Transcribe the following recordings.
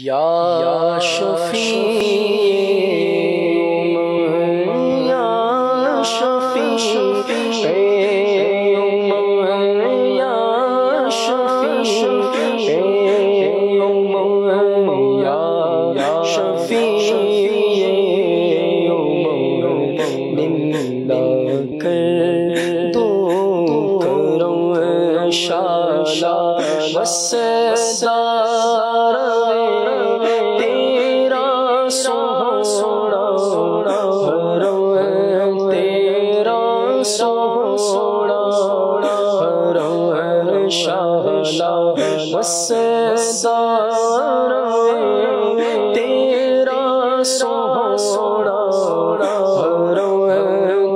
یا شفیع یا شفیع یا شفیع یا شفیع ملا کر دو کرم شالا وسدار تیرا سونا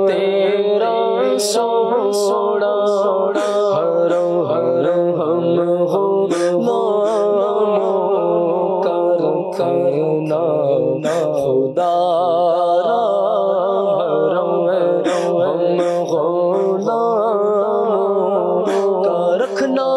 تیرا سونا ہم ہو کرنا خدا رکھنا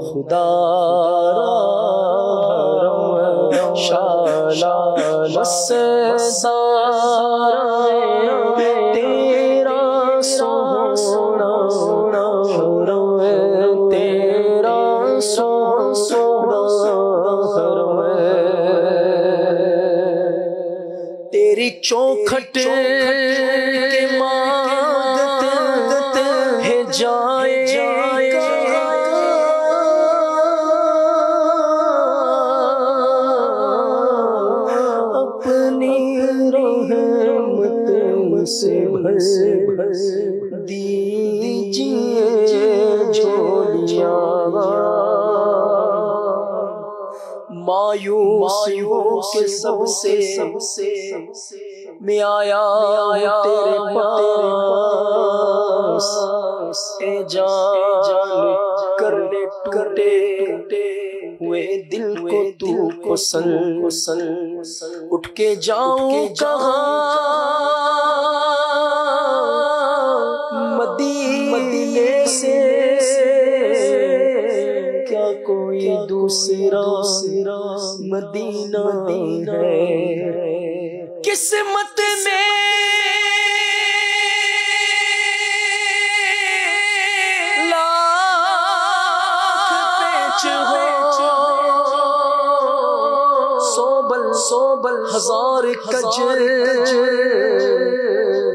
خدا شالا تیرا سونا تیرا سونا تیری چوکھٹ کے مانگت ہے جائے سے بھر دیجیے جھولیاں مایوس کے سب سے میں آیا تیرے پاس اے جان کرنے ٹوٹے ہوئے دل کو تو کسل اٹھ کے جاؤں کہاں مدینے سے کیا کوئی دوسرا مدینہ ہے قسمت میں لاکھ پیچ ہو سوبل ہزار کجر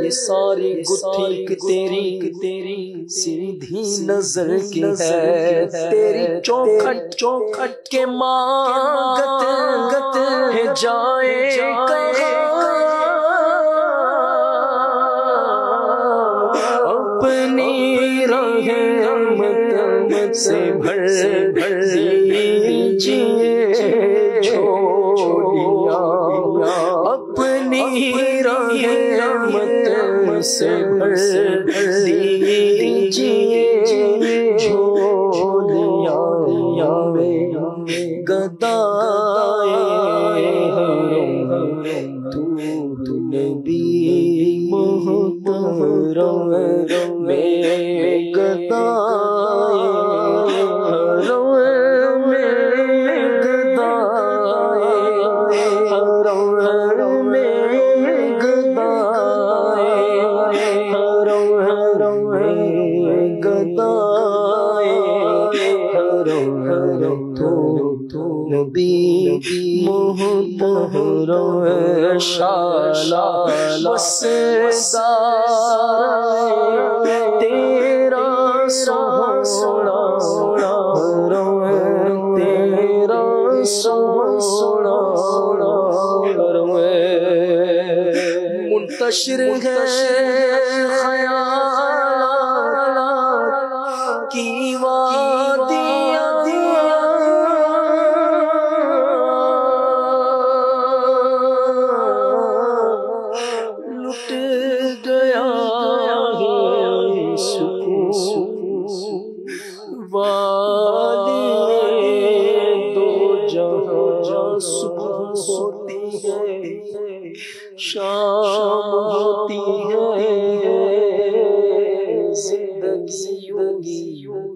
یہ ساری گتھی تیری سیدھی نظر کی ہے تیری چوکھٹ کے مانگت ہے جائے اپنی رحمت سے بھر دیجیے جھولیاں اپنی رحمت سے بھر دیجیے جھولیاں گدائے تو نبی محترم میں گدائے نبی محترم شالا وسدار تیرا سونا تیرا سونا منتشر ہے خیالات کی وادیاں ہوتی ہے شام ہوتی ہے زندگی یوں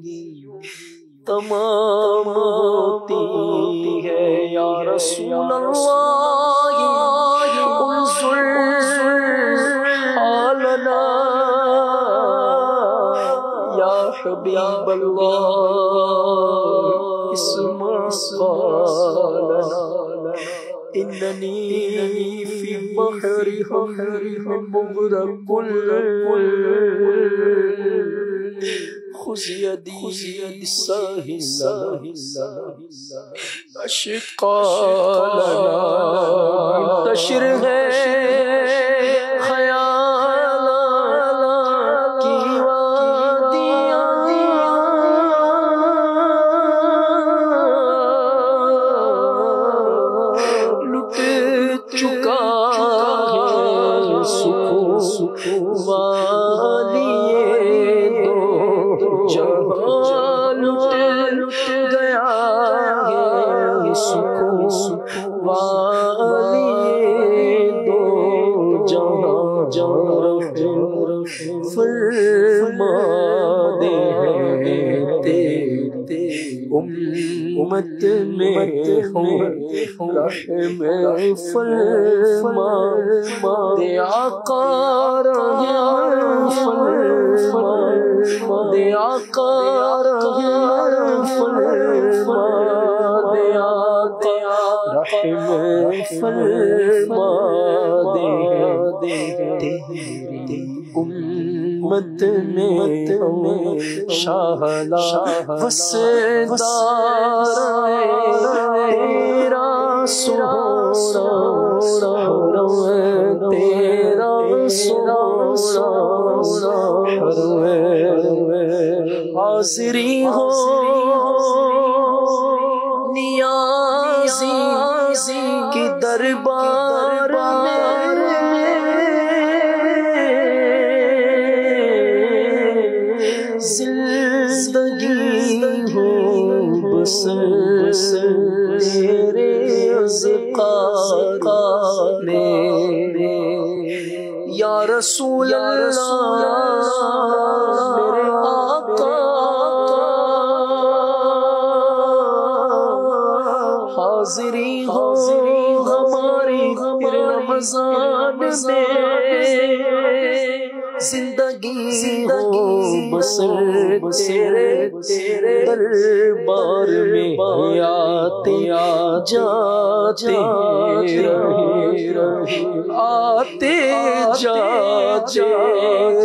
تمام ہوتی ہے یا رسول اللہ انظر حالنا یا حبیب اللہ اسمع قالنا اننی فی بحر مغرق خذ یدی ساحل اشقا لنا منتشر ہے خیالات کی وادیاں لٹ چکا ہے سکون والی جہاں لٹ گیا ہے سکون والی دو جہاں فرما دے تیرے امت میں ہوں رحم فرما دے آقا رحم فرما دے آقا رحم فرما دے آقا رحم فرما دے تیری امت میں شاہلا وسدار تیرا سونا تیرا سونا حاضری ہو نیازی کی دربار زندگی ہو بس تیرے اذکار میں یا رسول اللہ میرے آقا حاضری ہو ہماری رمضان میں زندگی ہو بسر تیرے دربار میں آتے جاتے رہے آتے جاتے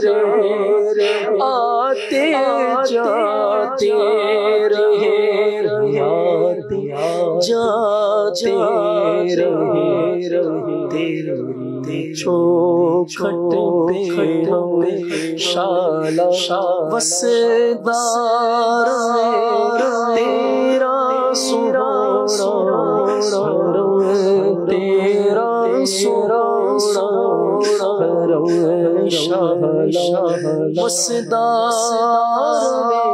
رہے آتے جاتے رہے آتے جاتے رہے چوکھٹ پہ ہمیں شالا وسدار تیرا سونا تیرا سونا شالا وسدار